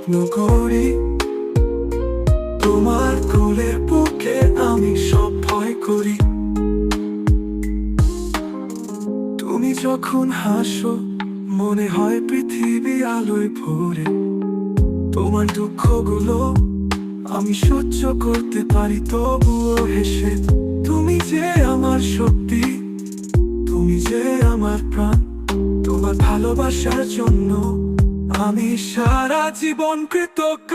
স্বপ্ন করি, তোমার কোলের বুকে আমি সব ভয় করি। তুমি যখন হাসো মনে হয় পৃথিবী আলোয় ভরে। তোমার দুঃখগুলো আমি সহ্য করতে পারি তবুও হেসে। তুমি যে আমার শক্তি, তুমি যে আমার প্রাণ, তোমার ভালোবাসার জন্য আমি সারা জীবন কৃতজ্ঞ।